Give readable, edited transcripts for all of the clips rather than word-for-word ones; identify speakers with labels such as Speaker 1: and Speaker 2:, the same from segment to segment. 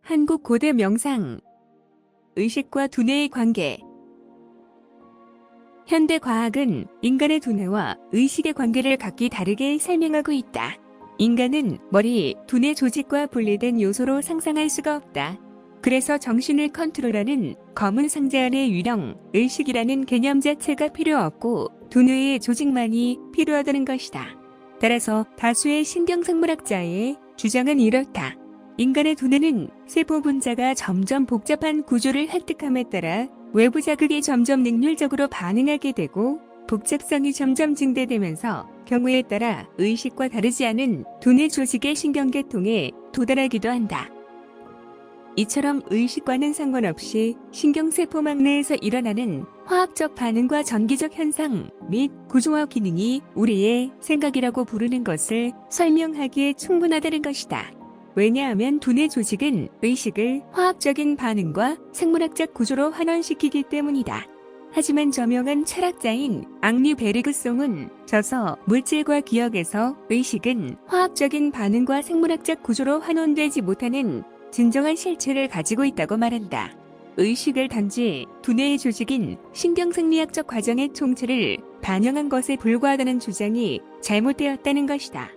Speaker 1: 한국 고대 명상 의식과 두뇌의 관계. 현대 과학은 인간의 두뇌와 의식의 관계를 각기 다르게 설명하고 있다. 인간은 머리, 두뇌 조직과 분리된 요소로 상상할 수가 없다. 그래서 정신을 컨트롤하는 검은 상자 안의 유령, 의식이라는 개념 자체가 필요 없고 두뇌의 조직만이 필요하다는 것이다. 따라서 다수의 신경생물학자의 주장은 이렇다. 인간의 두뇌는 세포 분자가 점점 복잡한 구조를 획득함에 따라 외부 자극에 점점 능률적으로 반응하게 되고 복잡성이 점점 증대되면서 경우에 따라 의식과 다르지 않은 두뇌 조직의 신경계통에 도달하기도 한다. 이처럼 의식과는 상관없이 신경세포막 내에서 일어나는 화학적 반응과 전기적 현상 및 구조와 기능이 우리의 생각이라고 부르는 것을 설명하기에 충분하다는 것이다. 왜냐하면 두뇌 조직은 의식을 화학적인 반응과 생물학적 구조로 환원시키기 때문이다. 하지만 저명한 철학자인 앙리 베르그송은 저서 물질과 기억에서 의식은 화학적인 반응과 생물학적 구조로 환원되지 못하는 진정한 실체를 가지고 있다고 말한다. 의식을 단지 두뇌의 조직인 신경생리학적 과정의 총체를 반영한 것에 불과하다는 주장이 잘못되었다는 것이다.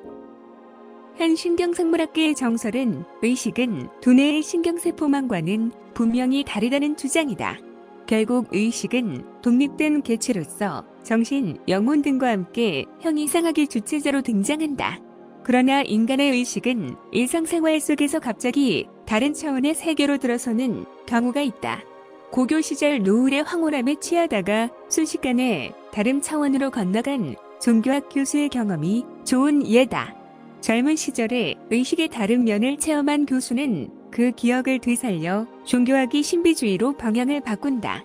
Speaker 1: 한 신경생물학계의 정설은 의식은 두뇌의 신경세포망과는 분명히 다르다는 주장이다. 결국 의식은 독립된 개체로서 정신, 영혼 등과 함께 형이상학의 주체자로 등장한다. 그러나 인간의 의식은 일상생활 속에서 갑자기 다른 차원의 세계로 들어서는 경우가 있다. 고교 시절 노을의 황홀함에 취하다가 순식간에 다른 차원으로 건너간 종교학 교수의 경험이 좋은 예다. 젊은 시절에 의식의 다른 면을 체험한 교수는 그 기억을 되살려 종교학이 신비주의로 방향을 바꾼다.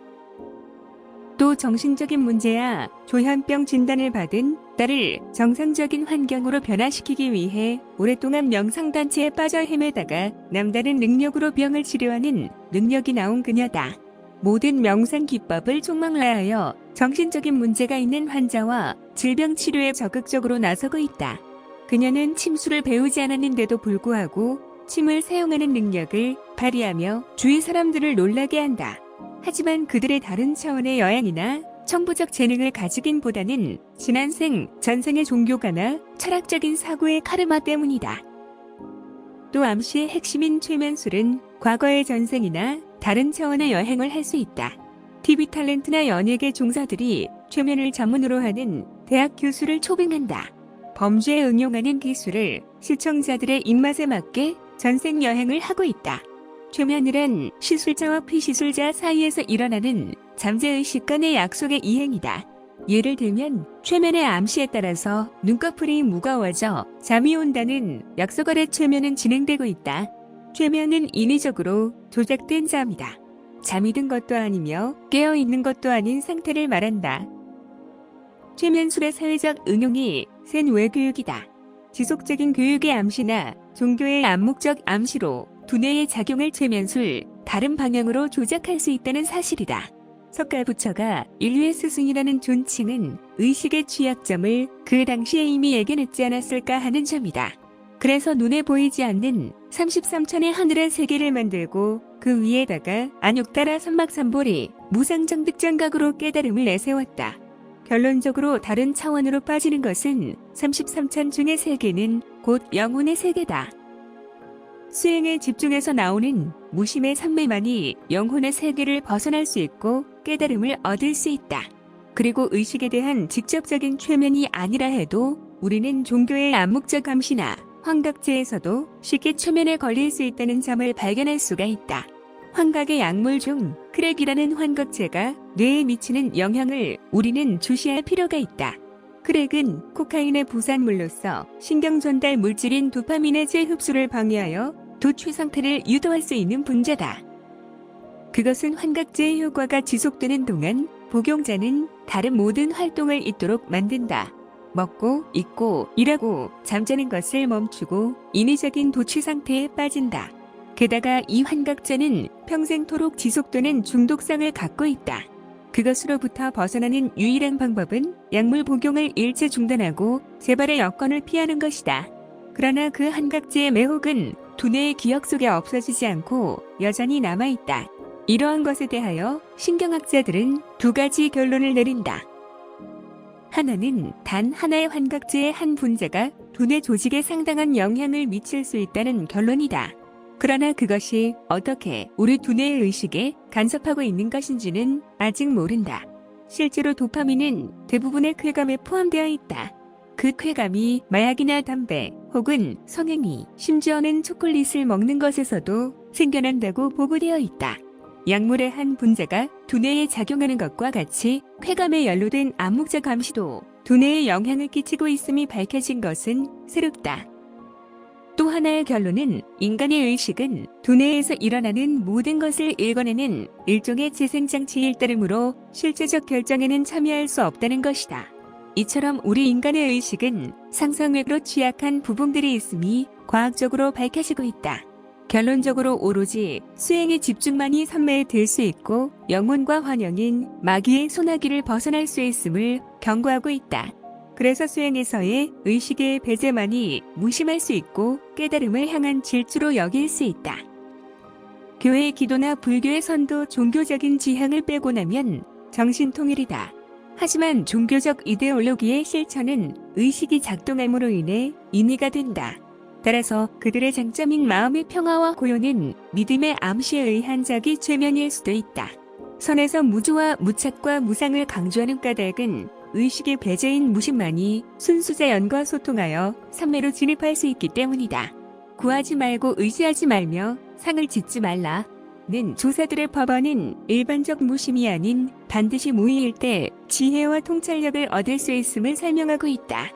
Speaker 1: 또 정신적인 문제야 조현병 진단을 받은 딸을 정상적인 환경으로 변화시키기 위해 오랫동안 명상단체에 빠져 헤매다가 남다른 능력으로 병을 치료하는 능력이 나온 그녀다. 모든 명상 기법을 총망라하여 정신적인 문제가 있는 환자와 질병 치료에 적극적으로 나서고 있다. 그녀는 침수를 배우지 않았는데도 불구하고 침을 사용하는 능력을 발휘하며 주위 사람들을 놀라게 한다. 하지만 그들의 다른 차원의 여행이나 천부적 재능을 가지긴 보다는 지난생, 전생의 종교가나 철학적인 사고의 카르마 때문이다. 또 암시의 핵심인 최면술은 과거의 전생이나 다른 차원의 여행을 할 수 있다. TV 탤런트나 연예계 종사들이 최면을 전문으로 하는 대학 교수를 초빙한다. 범죄에 응용하는 기술을 시청자들의 입맛에 맞게 전생 여행을 하고 있다. 최면이란 시술자와 피시술자 사이에서 일어나는 잠재의식 간의 약속의 이행이다. 예를 들면 최면의 암시에 따라서 눈꺼풀이 무거워져 잠이 온다는 약속 아래 최면은 진행되고 있다. 최면은 인위적으로 조작된 잠이다. 잠이 든 것도 아니며 깨어있는 것도 아닌 상태를 말한다. 최면술의 사회적 응용이 센 외교육이다. 지속적인 교육의 암시나 종교의 암묵적 암시로 두뇌의 작용을 최면술, 다른 방향으로 조작할 수 있다는 사실이다. 석가부처가 인류의 스승이라는 존칭은 의식의 취약점을 그 당시에 이미 예견했지 않았을까 하는 점이다. 그래서 눈에 보이지 않는 33천의 하늘의 세계를 만들고 그 위에다가 안욕따라 삼막삼보리, 무상정득장각으로 깨달음을 내세웠다. 결론적으로 다른 차원으로 빠지는 것은 33천 중의 세계는 곧 영혼의 세계다. 수행에 집중해서 나오는 무심의 산매만이 영혼의 세계를 벗어날 수 있고 깨달음을 얻을 수 있다. 그리고 의식에 대한 직접적인 최면이 아니라 해도 우리는 종교의 암묵적 암시나 환각제에서도 쉽게 최면에 걸릴 수 있다는 점을 발견할 수가 있다. 환각의 약물 중 크랙이라는 환각제가 뇌에 미치는 영향을 우리는 주시할 필요가 있다. 크랙은 코카인의 부산물로서 신경 전달 물질인 도파민의 재흡수를 방해하여 도취 상태를 유도할 수 있는 분자다. 그것은 환각제의 효과가 지속되는 동안 복용자는 다른 모든 활동을 잇도록 만든다. 먹고, 입고, 일하고, 잠자는 것을 멈추고 인위적인 도취 상태에 빠진다. 게다가 이 환각제는 평생토록 지속되는 중독성을 갖고 있다. 그것으로부터 벗어나는 유일한 방법은 약물 복용을 일체 중단하고 재발의 여건을 피하는 것이다. 그러나 그 환각제의 매혹은 두뇌의 기억 속에 없어지지 않고 여전히 남아있다. 이러한 것에 대하여 신경학자들은 두 가지 결론을 내린다. 하나는 단 하나의 환각제의 한 분자가 두뇌 조직에 상당한 영향을 미칠 수 있다는 결론이다. 그러나 그것이 어떻게 우리 두뇌의 의식에 간섭하고 있는 것인지는 아직 모른다. 실제로 도파민은 대부분의 쾌감에 포함되어 있다. 그 쾌감이 마약이나 담배 혹은 성행위, 심지어는 초콜릿을 먹는 것에서도 생겨난다고 보고되어 있다. 약물의 한 분자가 두뇌에 작용하는 것과 같이 쾌감에 연루된 암묵적 감시도 두뇌에 영향을 끼치고 있음이 밝혀진 것은 새롭다. 또 하나의 결론은 인간의 의식은 두뇌에서 일어나는 모든 것을 읽어내는 일종의 재생장치일 따르므로 실제적 결정에는 참여할 수 없다는 것이다. 이처럼 우리 인간의 의식은 상상력으로 취약한 부분들이 있음이 과학적으로 밝혀지고 있다. 결론적으로 오로지 수행의 집중만이 선매에 들 수 있고 영혼과 환영인 마귀의 소나기를 벗어날 수 있음을 경고하고 있다. 그래서 수행에서의 의식의 배제만이 무심할 수 있고 깨달음을 향한 질주로 여길 수 있다. 교회의 기도나 불교의 선도 종교적인 지향을 빼고 나면 정신통일이다. 하지만 종교적 이데올로기의 실천은 의식이 작동함으로 인해 인위가 된다. 따라서 그들의 장점인 마음의 평화와 고요는 믿음의 암시에 의한 자기 최면일 수도 있다. 선에서 무주와 무착과 무상을 강조하는 까닭은 의식의 배제인 무심만이 순수자연과 소통하여 삼매로 진입할 수 있기 때문이다. 구하지 말고 의지하지 말며 상을 짓지 말라. 는 조사들의 법원은 일반적 무심이 아닌 반드시 무의일 때 지혜와 통찰력을 얻을 수 있음을 설명하고 있다.